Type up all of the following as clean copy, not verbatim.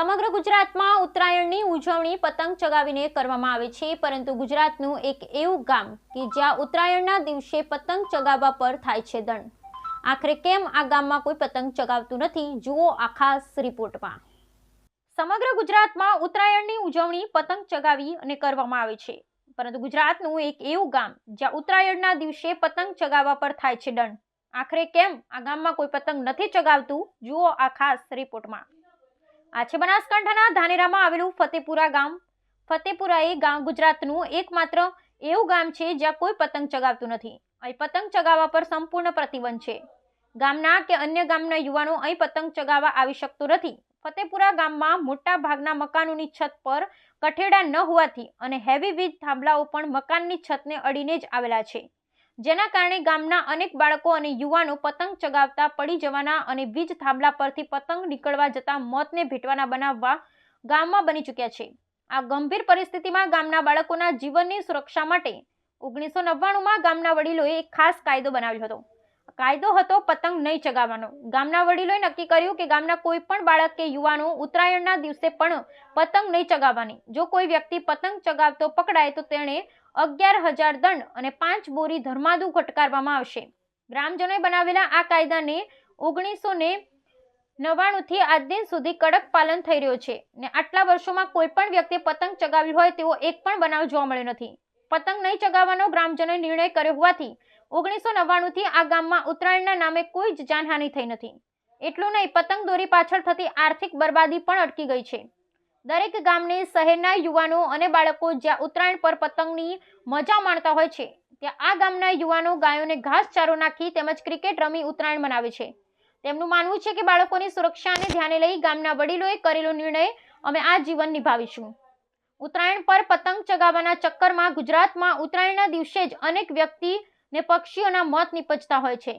સમગ્ર ગુજરાતમાં ઉત્તરાયણની ઉજવણી પતંગ ચગાવીને કરવામાં આવે છે, પરંતુ ગુજરાતનું એક એવું ગામ કે જ્યાં ઉત્તરાયણના દિવસે પતંગ ચગાવવા પર થાય છે દંડ. આખરે કેમ આ ગામમાં કોઈ પતંગ ચગાવતું નથી? જુઓ આ ખાસ રિપોર્ટમાં. સમગ્ર ગુજરાતમાં ઉત્તરાયણની ઉજવણી પતંગ ચગાવી અને કરવામાં આવે છે, પરંતુ ગુજરાતનું એક એવું ગામ જ્યાં ઉત્તરાયણના દિવસે પતંગ ચગાવવા પર થાય છે દંડ. આખરે કેમ આ ગામમાં કોઈ પતંગ નથી ચગાવતું? જુઓ આ ખાસ રિપોર્ટમાં. આ છે બનાસકાંઠાના ધાનેરામાં આવેલું ફતેપુરા ગામ. ફતેપુરા એ ગુજરાતનું એકમાત્ર એવું ગામ છે જ્યાં કોઈ પતંગ ચગાવતું નથી. અહીં પતંગ ચગાવવા પર સંપૂર્ણ પ્રતિબંધ છે. ગામના કે અન્ય ગામના યુવાનો અહીં પતંગ ચગાવવા આવી શકતો નથી. ફતેપુરા ગામમાં મોટા ભાગના મકાનોની છત પર કઠેડા ન હોવાથી અને હેવી વીજ થાંભલાઓ પણ મકાનની છતને અડીને જ આવેલા છે, જેના કારણે ગામના અનેક બાળકો અને યુવાનો પતંગ ચગાવતા પડી જવાના અને વીજ થાંભલા પરથી પતંગ નીકળવા જતા મોતને ભેટવાના બનાવવા ગામમાં બની ચૂક્યા છે. આ ગંભીર પરિસ્થિતિમાં ગામના બાળકોના જીવનની સુરક્ષા માટે 1999માં ગામના વડીલોએ એક ખાસ કાયદો બનાવ્યો હતો. કાયદો હતો પતંગ નહીં ચગાવવાનો. ગામના વડીલોએ નક્કી કર્યું કે ગામના કોઈ પણ બાળક કે યુવાનો ઉત્તરાયણના દિવસે પણ પતંગ નહીં ચગાવવાની. જો કોઈ વ્યક્તિ પતંગ ચગાવતો પકડાય તો તેણે 11,000 દંડ અને 5 બોરી ધર્માદુ ફટકારવામાં આવશે. ગ્રામજનોએ બનાવેલા આ કાયદાને 1999 થી આજ દિન સુધી કડક પાલન થઈ રહ્યો છે ને આટલા વર્ષોમાં કોઈ પણ વ્યક્તિએ પતંગ ચગાવી હોય તેવો એક પણ બનાવ જોવા મળ્યો નથી. પતંગ નહીં ચગાવવાનો ગ્રામજનોએ નિર્ણય કર્યો હોવાથી 1999 થી આ ગામમાં ઉત્તરાયણના નામે કોઈ જ જાનહાનિ થઈ નથી. એટલું નહીં, પતંગ દોરી પાછળ થતી આર્થિક બરબાદી પણ અટકી ગઈ છે. દરેક ગામને શહેરના યુવાનો અને બાળકો જ્યાં ઉત્તરાયણ પર પતંગની મજા માણતા હોય છે, ત્યાં આ ગામના યુવાનો ગાયોને ઘાસચારો નાખી તેમજ ક્રિકેટ રમી ઉત્તરાયણ મનાવે છે. તેમનું માનવું છે કે બાળકોની સુરક્ષાને ધ્યાને લઈ ગામના વડીલોએ કરેલો નિર્ણય અમે આ જીવન નિભાવીશું. ઉત્તરાયણ પર પતંગ ચગાવવાના ચક્કરમાં ગુજરાતમાં ઉત્તરાયણના દિવસે જ અનેક વ્યક્તિ ને પક્ષીઓના મોત નિપજતા હોય છે.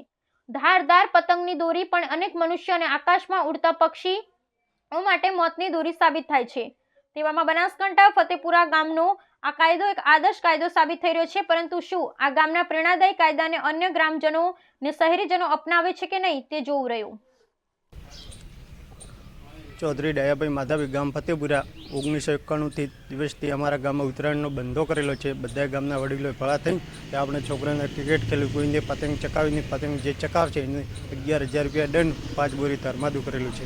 ધારદાર પતંગની દોરી પણ અનેક મનુષ્ય અને આકાશમાં ઉડતા પક્ષીઓ માટે મોતની દોરી સાબિત થાય છે. તેવામાં બનાસકાંઠા ફતેપુરા ગામનો આ કાયદો એક આદર્શ કાયદો સાબિત થઈ રહ્યો છે, પરંતુ શું આ ગામના પ્રેરણાદાયી કાયદાને અન્ય ગ્રામજનો ને શહેરીજનો અપનાવે છે કે નહીં તે જોવું રહ્યું. ચૌધરી ડાયાભાઈ માધાવી, ગામ ફતેપુરા. 1991 દિવસથી અમારા ગામમાં ઉત્તરાયણનો બંધો કરેલો છે. બધા ગામના વડીલોએ ભેળા થઈ કે આપણે છોકરાને ક્રિકેટ ખેલ્યું, કોઈને પતંગ ચકાવીને પતંગ જે ચકાવશે એને 11,000 રૂપિયા દંડ, 5 બોરી ધર્માદુ કરેલું છે.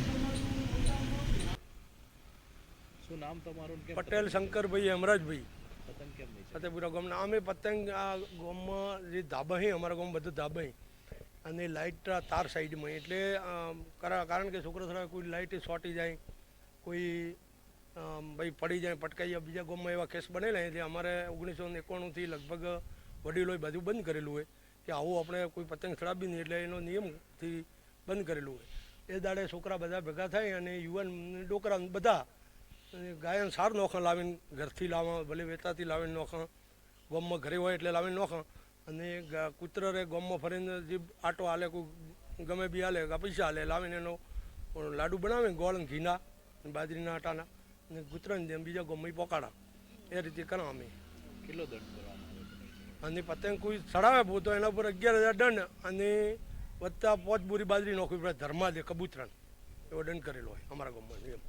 શું નામ તમારું? પટેલ શંકરભાઈ અમરાજભાઈ, ફતેપુરા ગામના. અમે પતંગ આ ગામમાં જે ધાબા છે, અમારા ગામમાં બધું ધાબા અને લાઇટ તાર સાઈડમાં, એટલે કારણ કે છોકરા થોડા કોઈ લાઇટ શોર્ટી જાય, કોઈ ભાઈ પડી જાય, પટકાઈ જાય, બીજા ગામમાં એવા કેસ બનેલા. એટલે અમારે 1991થી લગભગ વડીલોએ બધું બંધ કરેલું હોય કે આવું આપણે કોઈ પતંગ ચડાવી નહીં, એટલે એનો નિયમથી બંધ કરેલું હોય. એ દાડે છોકરા બધા ભેગા થાય અને યુવાન ડોકરા બધા ગાયન સાર નોખા લાવીને ઘરથી લાવવા, ભલે વેતાથી લાવીને નોખા, ગામમાં ઘરે હોય એટલે લાવીને નોખા. અને કૂતરે ગામમાં ફરીને જે આટો હાલે, કોઈ ગમે બી હાલે, પૈસા હાલે, લાવીને એનો લાડુ બનાવે ગોળ ઘીના બાજરીના આટાના, અને કૂતરાને જેમ બીજા ગામમાં પોકાડા. એ રીતે કરા અમે. કેટલો દંડ કરવામાં આવે? અને પતંગ કોઈ ચડાવે તો એના ઉપર 11,000 દંડ અને વત્તા 5 બોરી બાજરી નોખવી પડે ધર્માદે કબૂતરાને, એવો દંડ કરેલો હોય અમારા ગામમાં નિયમ.